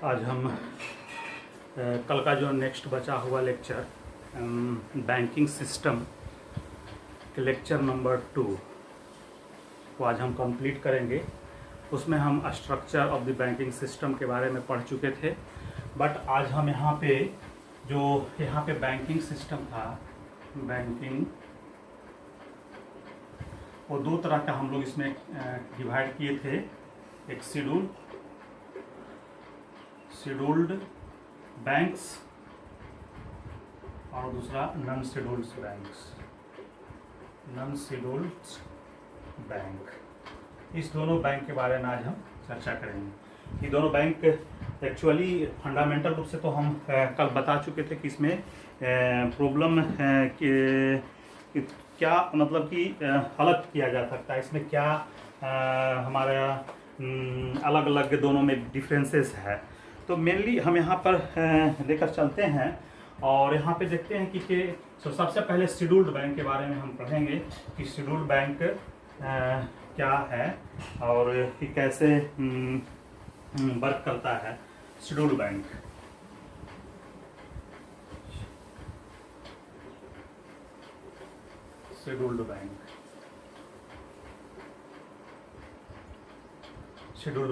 आज हम कल का जो नेक्स्ट बचा हुआ लेक्चर बैंकिंग सिस्टम के लेक्चर नंबर 2 को आज हम कंप्लीट करेंगे। उसमें हम structure of the banking system के बारे में पढ़ चुके थे, बट आज हम यहाँ पे बैंकिंग सिस्टम था, बैंकिंग वो दो तरह का हम लोग इसमें डिवाइड किए थे। एक शेड्यूल्ड बैंक्स और दूसरा नॉन शेड्यूल्ड बैंक। इस दोनों बैंक के बारे में आज हम चर्चा करेंगे। ये दोनों बैंक एक्चुअली फंडामेंटल रूप से तो हम कल बता चुके थे कि इसमें प्रॉब्लम क्या मतलब कि अलग किया जा सकता है, इसमें क्या हमारा अलग अलग दोनों में डिफरेंसेस है। तो मेनली हम यहाँ पर लेकर चलते हैं और यहाँ पे देखते हैं कि सबसे पहले शेड्यूल्ड बैंक के बारे में हम पढ़ेंगे कि शेड्यूल्ड बैंक क्या है और कि कैसे वर्क करता है शेड्यूल्ड बैंक। शेड्यूल्ड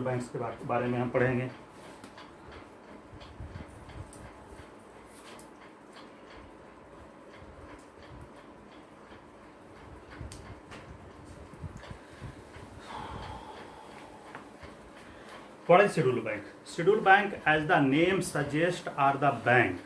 बैंक्स के बारे में हम पढ़ेंगे। What is scheduled bank? Scheduled bank, as the name suggests, are the bank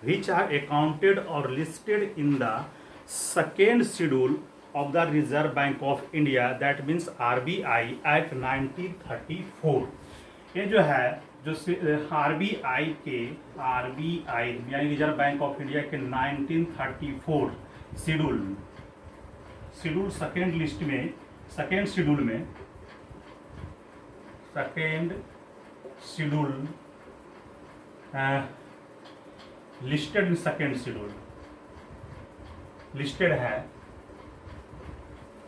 which are accounted or listed in the second schedule of the Reserve Bank of India, that means RBI Act 1934। ये जो है जो RBI यानी reserve bank of India के 1934 schedule second schedule listed in second schedule listed है,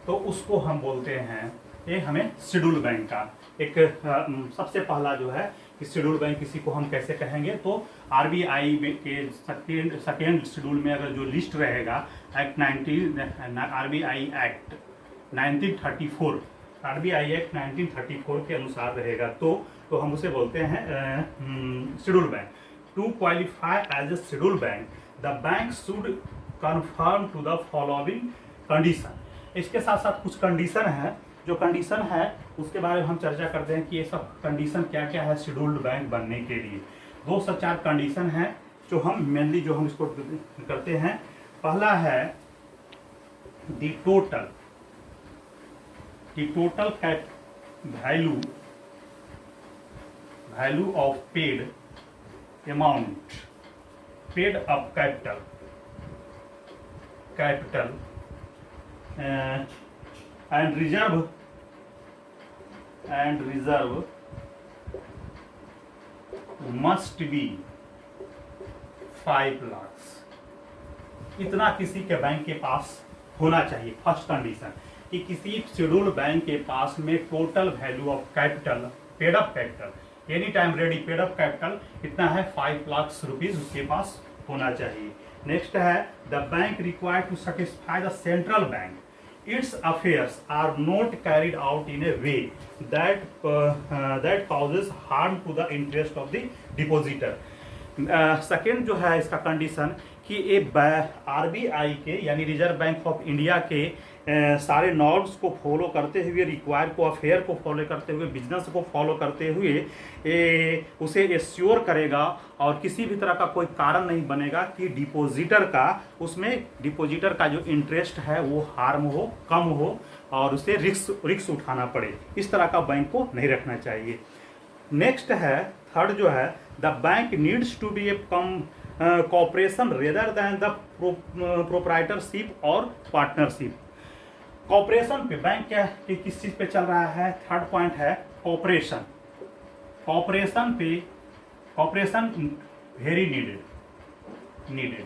तो उसको हम बोलते हैं, ये हमें शेड्यूल बैंक का एक सबसे पहला जो है कि शेड्यूल बैंक किसी को हम कैसे कहेंगे, तो आरबीआई के सेकेंड शेड्यूल में अगर जो लिस्ट रहेगा आरबीआई एक्ट 1934 के अनुसार रहेगा, तो हम उसे बोलते हैं schedule bank. To qualify as a schedule bank the bank should confirm to the following condition. इसके साथ साथ कुछ कंडीशन है, जो कंडीशन है उसके बारे में हम चर्चा करते हैं कि ये सब कंडीशन क्या क्या है शेड्यूल्ड बैंक बनने के लिए। 2 से 4 कंडीशन है जो हम मेनली हम इसको करते हैं। पहला है the total cap value of paid amount paid up capital and reserve must be 5 lakhs। इतना किसी के बैंक के पास होना चाहिए। फर्स्ट कंडीशन कि किसी शेड्यूल बैंक के पास में total value of capital paid up capital any time ready paid up capital कितना है 5 लाख रुपीज उसके पास होना चाहिए। नेक्स्ट है the bank required to satisfy the central bank its affairs are not carried out in a way that causes harm to the interest of the depositor। Second जो है इसका condition कि ये आरबीआई के यानी रिजर्व बैंक ऑफ इंडिया के सारे norms को फॉलो करते हुए, रिक्वायर को अफेयर को फॉलो करते हुए, बिजनेस को फॉलो करते हुए उसे एश्योर करेगा और किसी भी तरह का कोई कारण नहीं बनेगा कि डिपोजिटर का जो इंटरेस्ट है वो हार्म हो, कम हो और उसे रिस्क उठाना पड़े। इस तरह का बैंक को नहीं रखना चाहिए। नेक्स्ट है थर्ड जो है the bank needs to be a corporation rather than the proprietorship और पार्टनरशिप। कॉपरेशन पे बैंक क्या किस चीज पे चल रहा है, थर्ड पॉइंट है कॉपरेशन वेरी नीडेड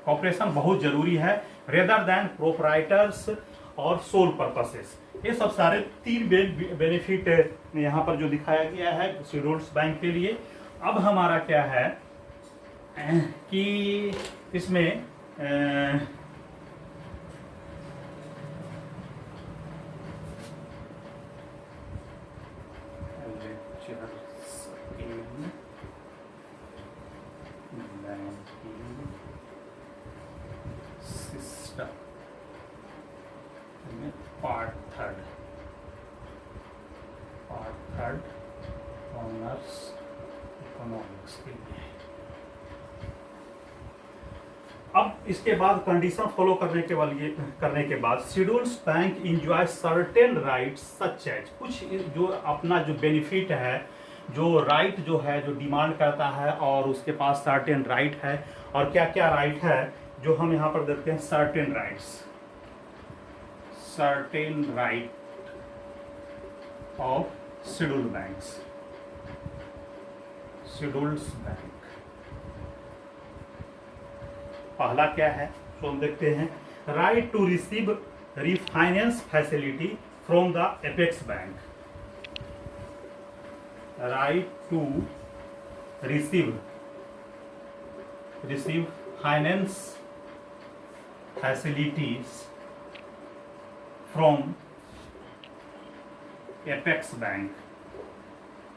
कॉपरेशन बहुत जरूरी है रेदर देन प्रोप्राइटर्स और सोल पर्पसेस। ये सब सारे तीन बेनिफिट यहाँ पर जो दिखाया गया है शेड्यूल्ड बैंक के लिए। अब हमारा क्या है कि इसमें system part third honours economics के लिए। अब इसके बाद कंडीशन फॉलो करने के बाद scheduled bank enjoy certain rights such as, कुछ जो अपना जो बेनिफिट है, जो राइट जो है जो डिमांड करता है और उसके पास सर्टेन राइट है। और क्या क्या राइट है जो हम यहाँ पर देखते हैं, certain right of scheduled banks, scheduled bank. पहला क्या है तो हम देखते हैं, right to receive refinance facility from the apex bank, right to receive finance facilities from apex bank,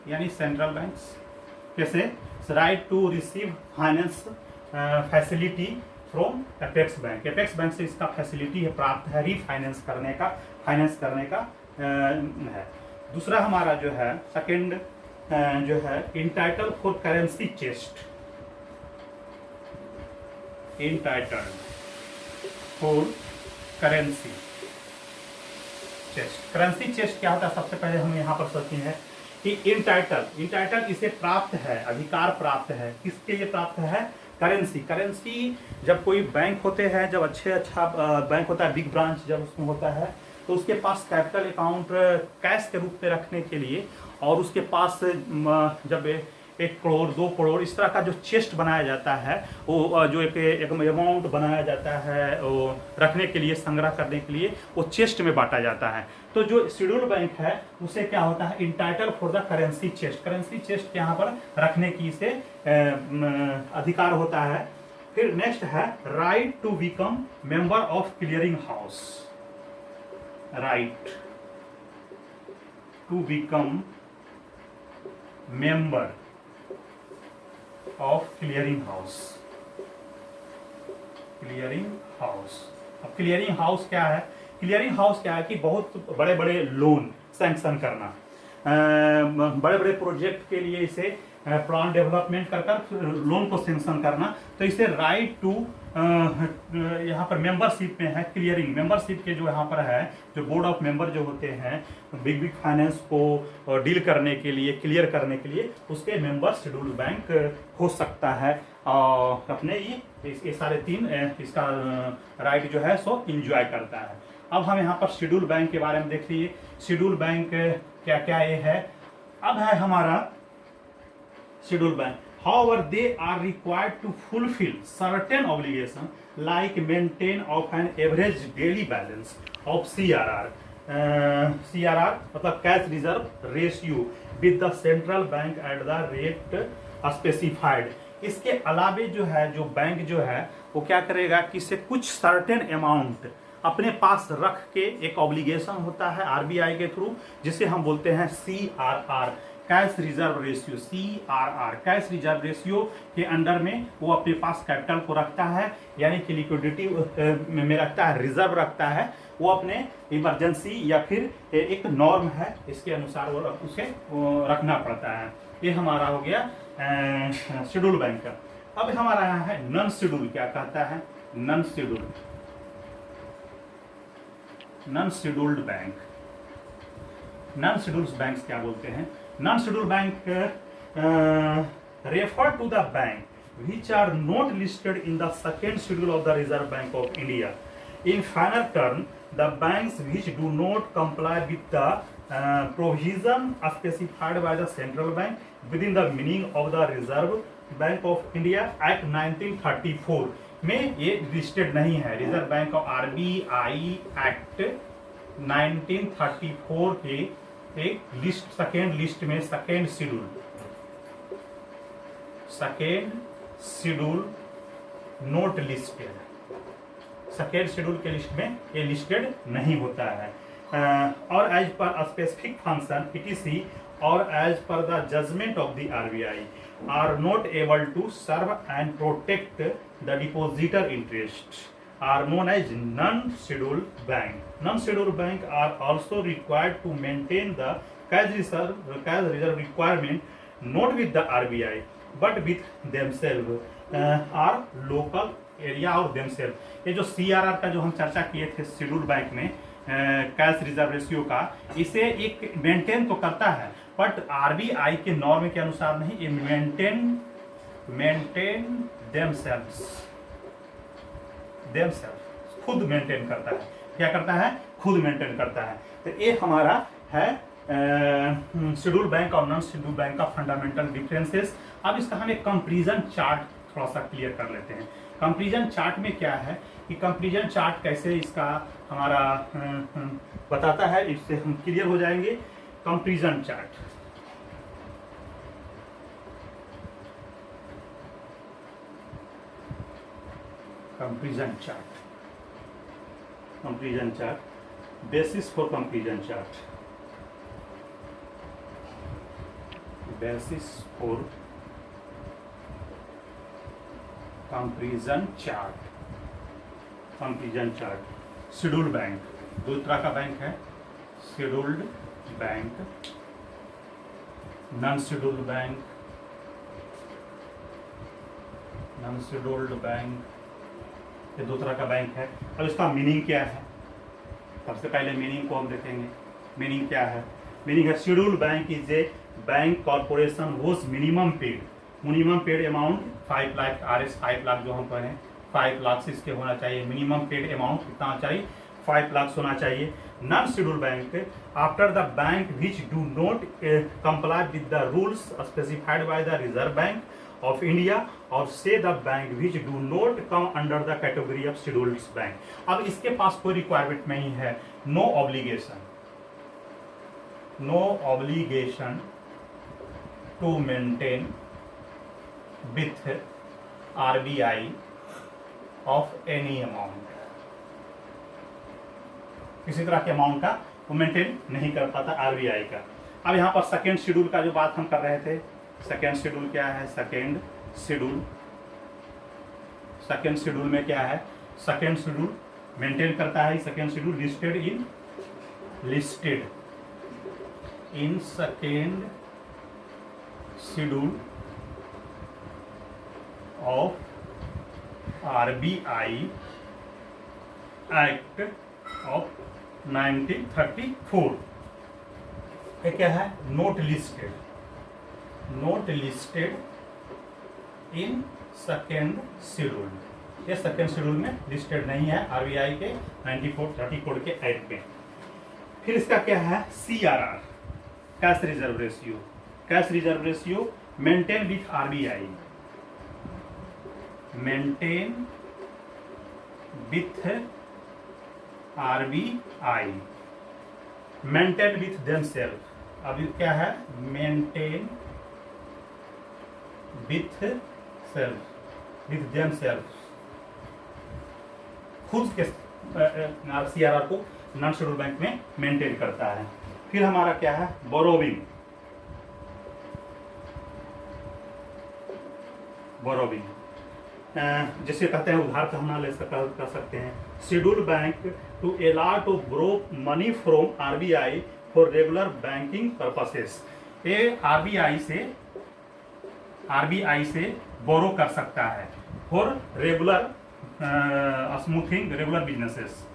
यानी सेंट्रल बैंक्स। कैसे? Right to receive finance facility from apex bank, apex bank से इसका फैसिलिटी है प्राप्त है रीफाइनेंस करने का है। दूसरा हमारा जो है सेकंड जो है entitle for currency chest, entitle for currency chest. Currency chest क्या होता है, सबसे पहले हम यहाँ पर सोचते हैं कि इंटाइटल इसे प्राप्त है, अधिकार प्राप्त है, किसके लिए प्राप्त है, करेंसी। जब कोई बैंक होते हैं, जब अच्छा बैंक होता है, बिग ब्रांच जब उसमें होता है, तो उसके पास कैपिटल अकाउंट कैश के रूप में रखने के लिए, और उसके पास जब 1 करोड़ 2 करोड़ इस तरह का जो चेस्ट बनाया जाता है, वो जो एक अमाउंट बनाया जाता है वो रखने के लिए, संग्रह करने के लिए, वो चेस्ट में बांटा जाता है। तो जो शेड्यूल्ड बैंक है उसे क्या होता है, entitle for the currency chest यहाँ पर रखने की इसे अधिकार होता है। फिर नेक्स्ट है right to become member of clearing house, right to become member of clearing house. अब क्लियरिंग हाउस क्या है? क्लियरिंग हाउस क्या है कि बहुत बड़े बड़े लोन सैंक्शन करना, बड़े बड़े प्रोजेक्ट के लिए इसे प्लान डेवलपमेंट कर लोन को सैंक्शन करना। तो इसे राइट टू यहाँ पर मेंबरशिप में है, क्लियरिंग मेंबरशिप के जो यहाँ पर है, जो बोर्ड ऑफ मेंबर जो होते हैं बिग फाइनेंस को डील करने के लिए, क्लियर करने के लिए, उसके मेंबर शेड्यूल्ड बैंक हो सकता है। और अपने ये सारे तीन इसका राइट जो है सो इंजॉय करता है। अब हम यहाँ पर शेड्यूल्ड बैंक के बारे में देख लीजिए, शेड्यूल्ड बैंक क्या क्या ये है। अब है हमारा scheduled bank, however they are required to fulfill certain obligation like maintain of an average daily balance of CRR, CRR मतलब cash reserve ratio with the central bank at the rate specified। इसके अलावे जो है, जो bank जो है वो क्या करेगा कि इसे कुछ सर्टेन अमाउंट अपने पास रख के, एक ऑब्लिगेशन होता है आरबीआई के थ्रू, जिसे हम बोलते हैं CRR, cash reserve ratio. CRR cash reserve ratio के अंडर में वो अपने पास कैपिटल को रखता है, यानी कि लिक्विडिटी में रखता है, रिजर्व रखता है, वो अपने इमरजेंसी या फिर एक नॉर्म है इसके अनुसार वो उसे रखना पड़ता है। ये हमारा हो गया शेड्यूल बैंक का। अब हमारा यहाँ है नॉन शेड्यूल, क्या कहता है, non scheduled bank. Non scheduled bank क्या बोलते हैं? Non scheduled bank refer to the bank which are not listed in the second schedule of the Reserve Bank of India. In final term, the banks which do not comply with the provision specified by the central bank within the meaning of the Reserve Bank of India Act 1934 में ये listed नहीं है। Reserve bank of RBI act 1934 के एक list, second list में second schedule note listed, second schedule के list में ये लिस्टेड नहीं होता है। और as per specific function PTC और as per the judgment of the RBI are not able to serve and protect the depositor interest are known as non-scheduled bank. Non-scheduled bank are also required to maintain the cash reserve requirement not with the RBI but with themselves or local area और themselves। ये जो CRR का जो हम चर्चा किए थे schedule bank में कैश रिजर्व रेशियो का, इसे एक मेंटेन तो करता है बट आरबीआई के नॉर्म के अनुसार नहीं, ये मेंटेन देमसेल्फ खुद मेंटेन करता है। क्या करता है? खुद मेंटेन करता है। तो ये हमारा है शेड्यूल बैंक और नॉन शेड्यूल बैंक का फंडामेंटल डिफरेंसेस। अब इसका हम एक कंपैरिजन चार्ट थोड़ा सा क्लियर कर लेते हैं। कंपैरिजन चार्ट में क्या है कि कंपैरिजन चार्ट कैसे इसका हमारा बताता है, इससे हम क्लियर हो जाएंगे। Comparison chart, comparison chart, basis for comparison chart, basis for comparison chart. Schedule bank, दो तरह का बैंक है, scheduled bank, non scheduled bank, ये दो तरह का बैंक है। अब इसका मीनिंग क्या है? सबसे पहले मीनिंग को हम देखेंगे। मीनिंग क्या है? मीनिंग है schedule bank is a bank corporation whose minimum paid amount 5 lakh, RS 5 lakh जो हम कहें 5 लाख से इसके होना चाहिए। मिनिमम पेड अमाउंट कितना चाहिए? 5 लाख होना चाहिए। Non schedule bank after the bank which do not comply with the rules specified by the reserve bank of India or say the bank which do not come under the category of scheduled bank। अब इसके पास कोई requirement नहीं है, no obligation to maintain with RBI of any amount, किसी तरह के amount का वो मेंटेन नहीं कर पाता RBI का। अब यहाँ पर सेकेंड शेड्यूल का जो बात हम कर रहे थे, सेकेंड शेड्यूल क्या है? सेकेंड शेड्यूल में क्या है? सेकेंड शेड्यूल मेंटेन करता है। Second schedule listed in second schedule of RBI act of 1934। ये क्या है? Note listed in second schedule. ये सेकेंड शेड्यूल में लिस्टेड नहीं है RBI के 9434 के एक्ट में। फिर इसका क्या है? CRR, cash reserve ratio maintain with RBI, maintain with themself. अभी क्या है? मेंटेन विथ देमसेल्फ, खुद के CRR को नॉन शेड्यूल बैंक में मेंटेन करता है। फिर हमारा क्या है? बोरोविंग, जिसे कहते हैं उधार कहना कर सकते हैं। Schedule bank to allow to borrow money from RBI for regular banking purposes. ये RBI से बोरो कर सकता है for regular regular businesses,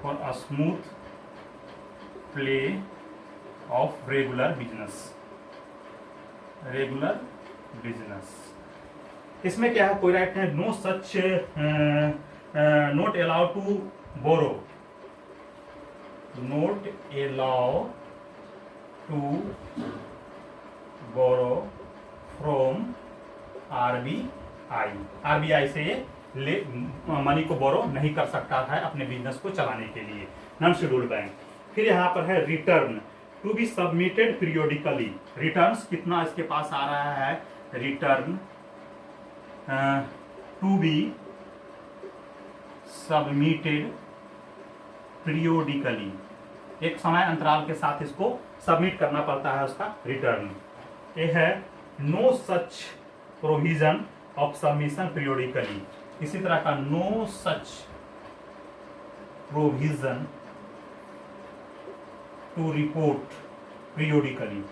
for smooth play of regular business. इसमें क्या है? कोई राइट है? No such not allow to borrow, from RBI से मनी को बोरो नहीं कर सकता है अपने बिजनेस को चलाने के लिए, नॉन शेड्यूल्ड बैंक। फिर यहाँ पर है return to be submitted periodically. Returns कितना इसके पास आ रहा है, return to be submitted periodically, एक समय अंतराल के साथ इसको सबमिट करना पड़ता है उसका रिटर्न। ये है no such provision of submission periodically, इसी तरह का no such provision to report periodically,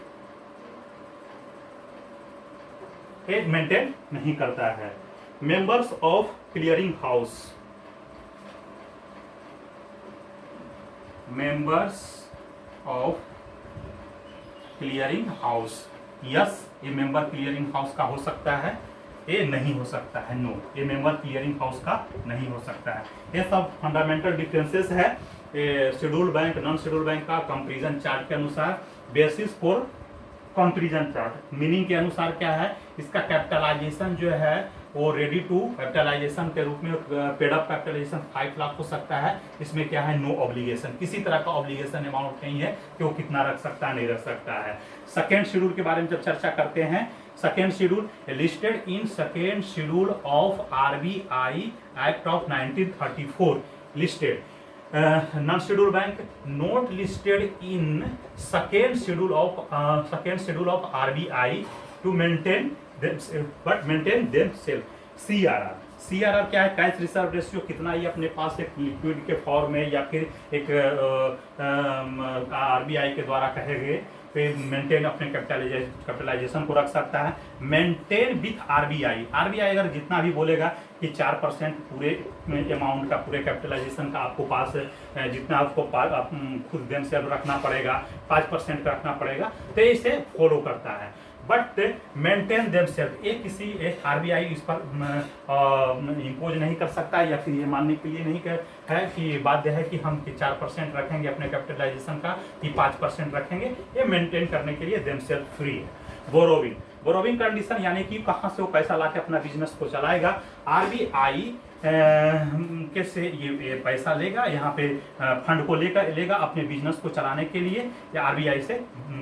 ये मेंटेन नहीं करता है। Members of clearing house, members of clearing house, yes ये मेंबर क्लियरिंग हाउस का हो सकता है, ये नहीं हो सकता है, नो ये मेंबर क्लियरिंग हाउस का नहीं हो सकता है। ये सब फंडामेंटल डिफरेंसेस है scheduled bank non scheduled bank का कंपैरिजन चार्ट के अनुसार। Basis for comparison chart meaning के अनुसार क्या है, इसका कैपिटलाइजेशन जो है वो रेडी टू कैपिटलाइजेशन के रूप में पेड अप कैपिटलाइजेशन 5 लाख हो सकता है। इसमें क्या है, नो ऑब्लिगेशन, किसी तरह का ऑब्लिगेशन अमाउंट नहीं है कि वो कितना रख सकता है, नहीं रख सकता है। सेकेंड शेड्यूल के बारे में जब चर्चा करते हैं, second schedule listed in second schedule of RBI act of 1934 listed non scheduled bank not listed in second schedule of RBI to maintain themselves। CRR क्या है, कैश रिजर्व रेशियो, कितना ये अपने पास एक लिक्विड के फॉर्म में या फिर एक RBI के द्वारा कहे गए पे मेंटेन अपने कैपिटलाइजेशन को रख सकता है। मेंटेन विथ RBI अगर जितना भी बोलेगा कि 4% पूरे अमाउंट का, पूरे कैपिटलाइजेशन का आपको पास जितना आपको खुद देम से रखना पड़ेगा, 5% का रखना पड़ेगा, तो इसे फॉलो करता है। बट मेंटेन देमसेल्फ, एक किसी एक RBI इस पर इम्पोज नहीं कर सकता या फिर ये मानने के लिए नहीं है कि बाध्य है कि हम 4% रखेंगे अपने कैपिटलाइजेशन का कि 5% रखेंगे, ये मेंटेन करने के लिए देमसेल्फ फ्री है। बोरोविंग कंडीशन यानी कि कहाँ से वो पैसा लाके अपना बिजनेस को चलाएगा, RBI के से ये पैसा लेगा, यहाँ पे फंड को लेगा अपने बिजनेस को चलाने के लिए, या RBI से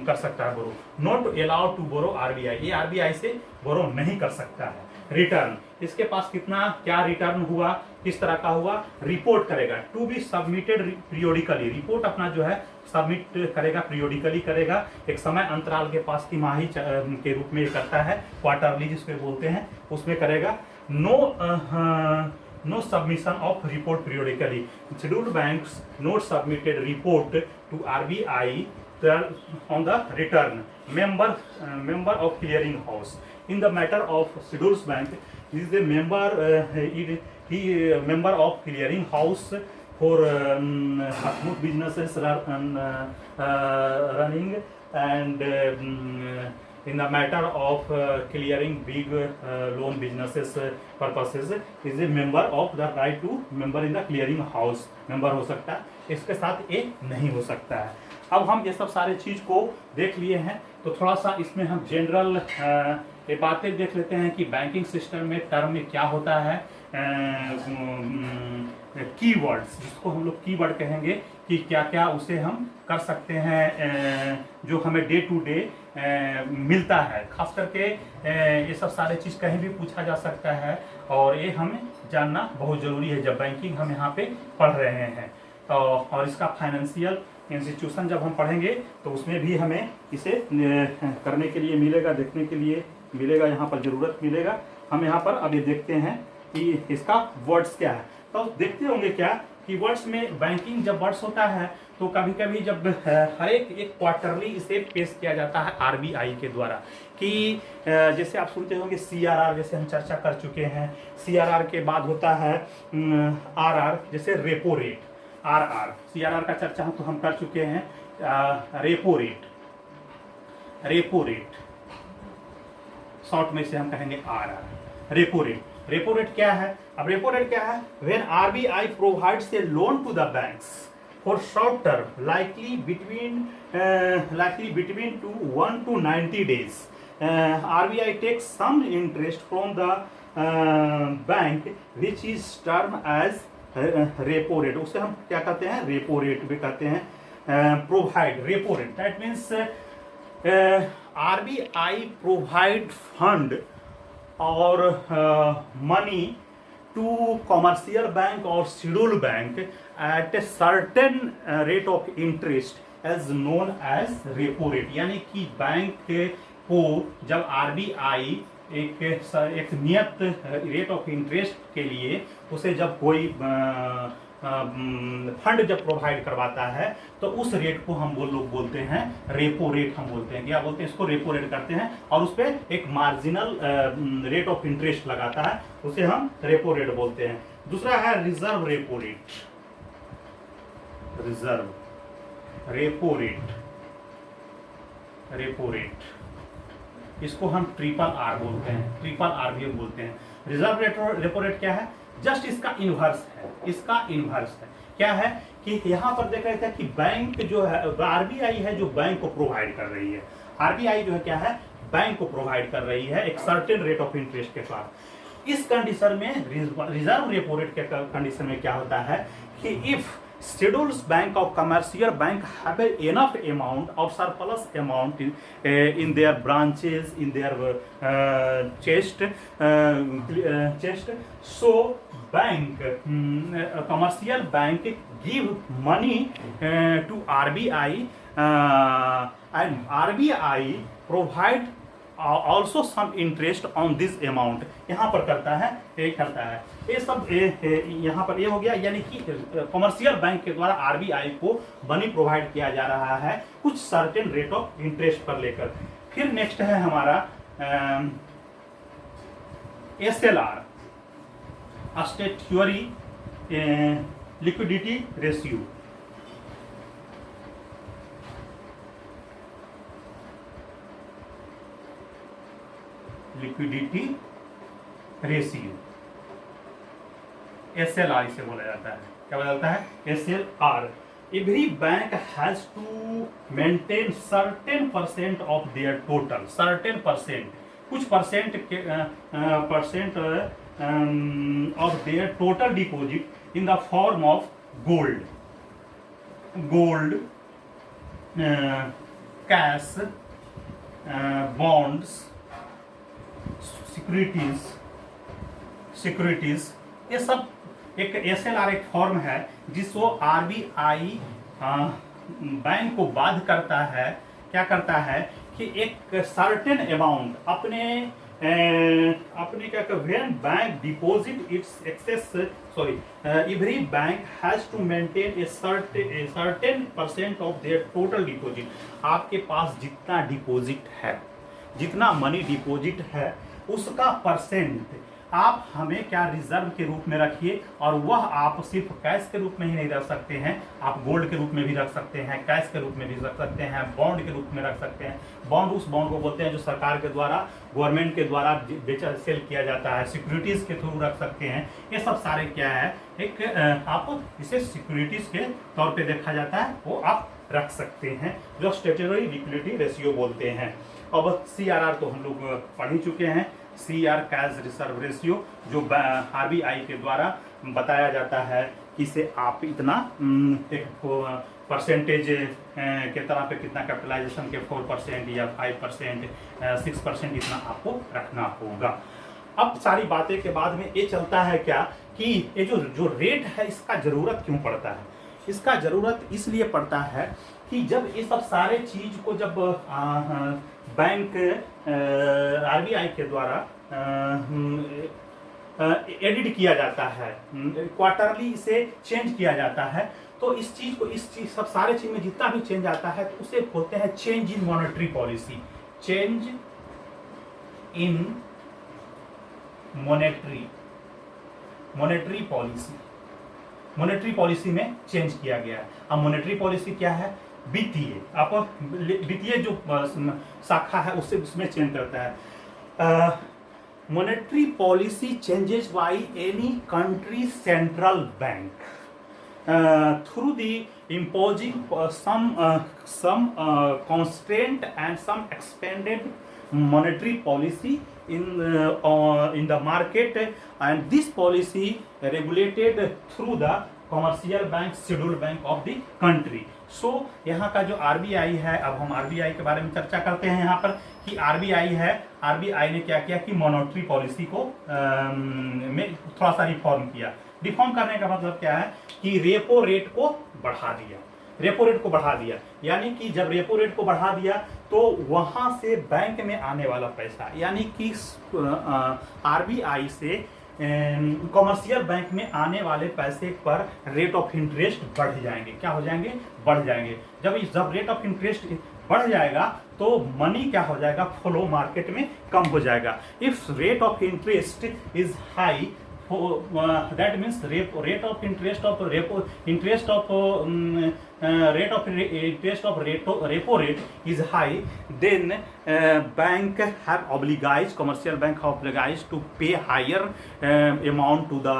कर सकता है borrow. Not allowed to borrow RBI, ये RBI से बोरो नहीं कर सकता है। रिटर्न, इसके पास कितना क्या रिटर्न हुआ, किस तरह का हुआ, रिपोर्ट करेगा to be submitted periodically, report अपना जो है सबमिट करेगा, पीरियोडिकली करेगा, एक समय अंतराल के पास तिमाही के रूप में करता है, क्वार्टरली जिसको बोलते हैं उसमें करेगा। No submission of report periodically. Scheduled banks not submitted report to RBI on the return. Member of clearing house. In the matter of scheduled bank, he is the member of clearing house for smooth businesses running, and in the matter of clearing big loan businesses purposes is a member of the right to member in the clearing house, member हो सकता है, इसके साथ ये नहीं हो सकता है। अब हम ये सब सारे चीज को देख लिए हैं, तो थोड़ा सा इसमें हम जनरल ये बातें देख लेते हैं कि बैंकिंग सिस्टम में टर्म में क्या होता है। कीवर्ड्स, जिसको हम लोग कीवर्ड कहेंगे कि क्या क्या उसे हम कर सकते हैं जो हमें डे टू डे मिलता है, खास करके ये सब सारे चीज़ कहीं भी पूछा जा सकता है और ये हमें जानना बहुत ज़रूरी है जब बैंकिंग हम यहाँ पे पढ़ रहे हैं। तो और इसका फाइनेंशियल इंस्टीट्यूशन जब हम पढ़ेंगे तो उसमें भी हमें इसे करने के लिए मिलेगा, देखने के लिए मिलेगा, यहाँ पर ज़रूरत मिलेगा। हम यहाँ पर अभी देखते हैं कि इसका वर्ड्स क्या है, तो देखते होंगे क्या कि वर्ड्स में बैंकिंग जब वर्ड्स होता है तो कभी कभी जब हर एक क्वार्टरली इसे पेश किया जाता है RBI के द्वारा कि जैसे आप सुनते होंगे CRR, जैसे हम चर्चा कर चुके हैं। CRR के बाद होता है RR, जैसे रेपो रेट, RR CRR का चर्चा तो हम कर चुके हैं। रेपो रेट शॉर्ट में से हम कहेंगे RR, रेपो रेट क्या है। अब रेपो रेट क्या है, when RBI provides a loan to the banks for short term likely between to 1 to 90 days, RBI takes some interest from the bank which is term as repo rate, उसे हम क्या कहते हैं, repo rate भी कहते हैं. Provide repo rate, that means RBI provide fund और money to commercial bank or scheduled bank at a certain rate of interest as known as repo rate. यानी कि बैंक को जब RBI एक नियत रेट ऑफ इंटरेस्ट के लिए उसे जब कोई फंड जब प्रोवाइड करवाता है तो उस रेट को हम लोग बोलते हैं रेपो रेट. हम बोलते हैं क्या बोलते हैं, इसको रेपो रेट करते हैं और उस पर एक मार्जिनल रेट ऑफ इंटरेस्ट लगाता है, उसे हम रेपो रेट बोलते हैं. दूसरा है reserve repo rate. Reserve repo rate, repo rate इसको हम ट्रिपल आर बोलते हैं, ट्रिपल आर भी बोलते हैं. रिजर्व रेपो रेट क्या है, जस्ट इसका इनवर्स है, इसका इनवर्स है. क्या है कि यहाँ पर देख रहे थे कि बैंक जो है RBI है जो बैंक को प्रोवाइड कर रही है. RBI जो है क्या है, बैंक को प्रोवाइड कर रही है एक सर्टेन रेट ऑफ इंटरेस्ट के साथ. इस कंडीशन में रिजर्व रेपो रेट के कंडीशन में क्या होता है कि if schedules bank or commercial bank have enough amount of surplus amount in their branches, in their chest, so bank commercial bank give money to RBI and RBI provide also some interest on this amount. यहाँ पर करता है, ये करता है, ये सब यहाँ पर ये हो गया. यानी कि कमर्शियल बैंक के द्वारा RBI को मनी प्रोवाइड किया जा रहा है कुछ सर्टेन रेट ऑफ इंटरेस्ट पर लेकर. फिर नेक्स्ट है हमारा SLR, statutory liquidity ratio. Liquidity ratio SLR इसे बोला जाता है. क्या बोला जाता है, SLR. Every bank has to maintain certain percent of their total, certain percent, कुछ परसेंट के percent of their total deposit in the form of gold, gold, cash, bonds, securities. ये सब एक SLR एक फॉर्म है जिसको RBI बैंक को बाध्य करता है. क्या करता है कि एक सर्टेन अमाउंट अपने क्या when bank deposit its excess, sorry, every bank has to maintain a certain percent of their total deposit. आपके पास जितना डिपॉजिट है, जितना मनी डिपॉजिट है उसका परसेंट आप हमें क्या रिजर्व के रूप में रखिए. और वह आप सिर्फ कैश के रूप में ही नहीं रख सकते हैं, आप गोल्ड के रूप में भी रख सकते हैं, कैश के रूप में भी रख सकते हैं, बॉन्ड के रूप में रख सकते हैं. बॉन्ड उस बॉन्ड को बोलते हैं जो सरकार के द्वारा, गवर्नमेंट के द्वारा बेचा सेल किया जाता है. सिक्योरिटीज के थ्रू रख सकते हैं. ये सब सारे क्या है, एक आप इसे सिक्योरिटीज के तौर पर देखा जाता है, वो आप रख सकते हैं, जो स्टैट्यूटरी लिक्विडिटी रेशियो बोलते हैं. अब CRR तो हम लोग पढ़ ही चुके हैं. CR कैश रिजर्व रेशियो जो RBI के द्वारा बताया जाता है कि इसे आप इतना एक परसेंटेज के तरह पे कितना कैपिटलाइजेशन के 4% या 5%, 6% इतना आपको रखना होगा. अब सारी बातें के बाद में ये चलता है क्या कि ये जो रेट है इसका जरूरत क्यों पड़ता है. इसका जरूरत इसलिए पड़ता है कि जब ये सब सारे चीज को जब बैंक RBI के द्वारा एडिट किया जाता है, क्वार्टरली इसे चेंज किया जाता है, तो इस चीज सब सारे चीज में जितना भी चेंज आता है तो उसे बोलते हैं change in monetary policy. Change in monetary policy, monetary policy में चेंज किया गया है. अब मॉनेटरी पॉलिसी क्या है, वित्तीय, आप वित्तीय जो शाखा है उससे उसमें चेंज करता है. Monetary policy changes by any country central bank through the imposing some constraint and some expanded monetary policy in the market, and this policy regulated through the commercial bank, schedule bank of the country. So यहाँ का जो RBI है, अब हम RBI के बारे में चर्चा करते हैं यहाँ पर कि आरबीआई है, आरबीआई ने क्या किया कि मॉनेटरी पॉलिसी को में थोड़ा सा रिफॉर्म किया। रिफॉर्म करने का मतलब क्या है कि रेपो रेट को बढ़ा दिया, रेपो रेट को बढ़ा दिया, यानी कि जब रेपो रेट को बढ़ा दिया तो वहां से बैंक में आने वाला पैसा, यानी कि आरबीआई से कमर्शियल बैंक में आने वाले पैसे पर रेट ऑफ इंटरेस्ट बढ़ जाएंगे। क्या हो जाएंगे? बढ़ जाएंगे। जब रेट ऑफ इंटरेस्ट बढ़ जाएगा तो मनी क्या हो जाएगा? फ्लो मार्केट में कम हो जाएगा। If rate of interest is high, that means rate of interest of repo rate is high, then bank have obliged, commercial bank have obliged to pay higher amount to the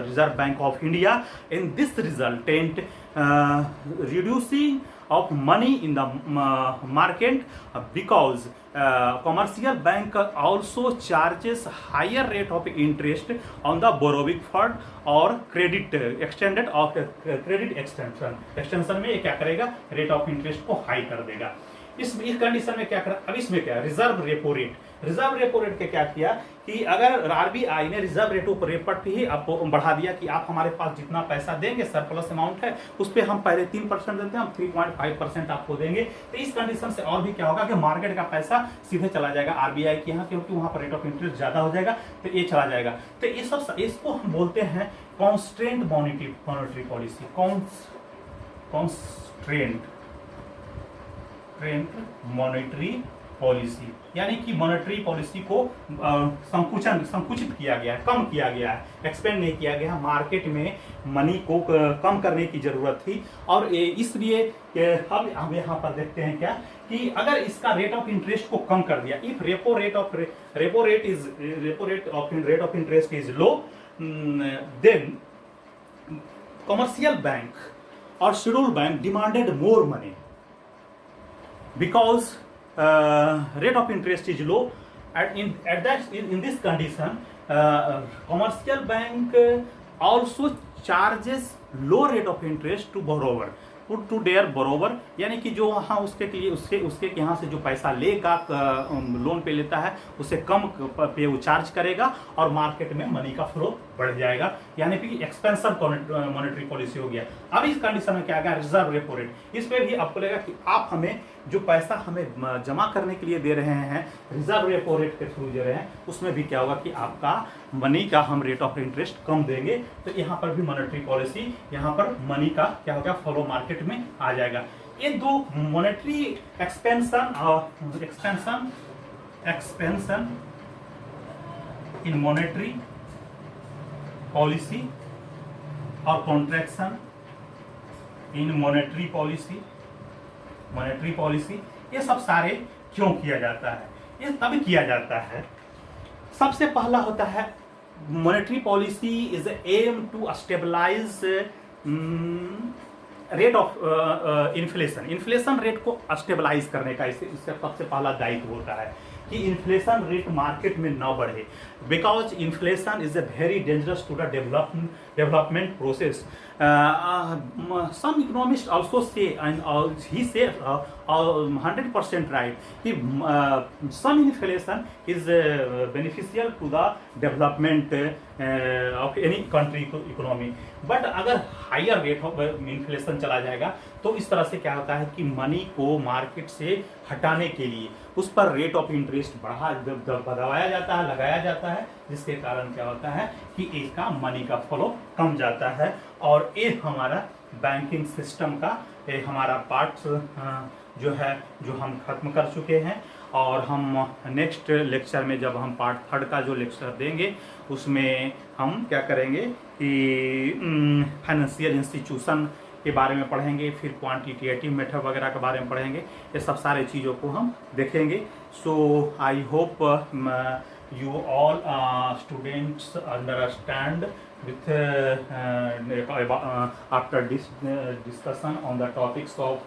Reserve Bank of India, and this resultant reducing of money in the market, because commercial bank also charges higher rate of interest on the borrowing fund और credit extended of credit extension में ये क्या करेगा? Rate of interest को high कर देगा। इस condition में क्या करा? अब इसमें क्या? रिजर्व रेपो रेट के क्या किया कि अगर आरबीआई ने रिजर्व रेपो रेट ही आपको बढ़ा दिया कि आप हमारे पास जितना पैसा देंगे, सरप्लस अमाउंट है, उस पर हम पहले 3% देते हैं, हम 3.5% आपको देंगे। तो इस कंडीशन से और भी क्या होगा कि मार्केट का पैसा सीधे चला जाएगा आरबीआई के यहाँ, क्योंकि वहां पर रेट ऑफ इंटरेस्ट ज्यादा हो जाएगा, तो ये चला जाएगा। तो ये सब, इसको हम बोलते हैं constraint monetary policy. Constraint monetary policy, यानी कि मॉनेटरी पॉलिसी को संकुचित किया गया है, कम किया गया है, एक्सपेंड नहीं किया गया। मार्केट में मनी को कम करने की जरूरत थी, और इसलिए अब हम यहाँ पर देखते हैं क्या कि अगर इसका रेट ऑफ इंटरेस्ट को कम कर दिया, if repo rate of interest is low, then commercial bank और schedule bank demanded more money because rate of interest is low. In this condition, commercial bank also charges low rate of interest to borrower, to their borrower, यानी कि जो वहाँ उसके लिए उसके यहाँ से जो पैसा लेगा, लोन पे लेता है, उससे कम पे वो चार्ज करेगा और मार्केट में मनी का फ्लो बढ़ जाएगा, यानी कि एक्सपेंसिव मॉनेटरी पॉलिसी हो गया। अब इस कंडीशन में क्या गया? Reserve repo rate. इस पे भी आपको लगेगा कि आप हमें जो पैसा हमें जमा करने के लिए दे रहे हैं, रिजर्व रेपो रेट के थ्रू दे रहे हैं, उसमें भी क्या होगा कि आपका मनी का हम रेट ऑफ इंटरेस्ट कम देंगे। तो यहाँ पर भी मॉनेटरी पॉलिसी, यहाँ पर मनी का क्या होगा? फ्लो मार्केट में आ जाएगा। ये दो मॉनेटरी एक्सपेंशन और एक्सपेंशन इन मॉनेटरी पॉलिसी और कॉन्ट्रैक्शन इन मॉनेटरी पॉलिसी, ये सब सारे क्यों किया जाता है? ये तभी किया जाता है, सबसे पहला होता है monetary policy is aim to stabilize rate of inflation rate को स्टेबलाइज करने का इससे सबसे पहला दायित्व होता है कि इन्फ्लेशन रेट मार्केट में न बढ़े, because inflation is a very dangerous to the development process. Some economists also say, and he said 100% right, some inflation is beneficial to the development of any country economy, but अगर higher rate of inflation चला जाएगा तो इस तरह से क्या होता है कि मनी को मार्केट से हटाने के लिए उस पर रेट ऑफ इंटरेस्ट बढ़ाया जाता है, लगाया जाता है, जिसके कारण क्या होता है कि इसका मनी का फ्लो कम जाता है। और ये हमारा बैंकिंग सिस्टम का हमारा पार्ट जो है, जो हम खत्म कर चुके हैं, और हम नेक्स्ट लेक्चर में जब हम पार्ट 3 का जो लेक्चर देंगे उसमें हम क्या करेंगे कि फाइनेंशियल इंस्टीट्यूशन के बारे में पढ़ेंगे, फिर क्वांटिटेटिव मेथड वगैरह के बारे में पढ़ेंगे, ये सब सारे चीज़ों को हम देखेंगे। So I hope you all students understand with after this discussion on the topics of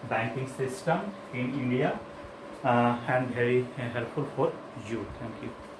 banking system in India. and very helpful for you. Thank you.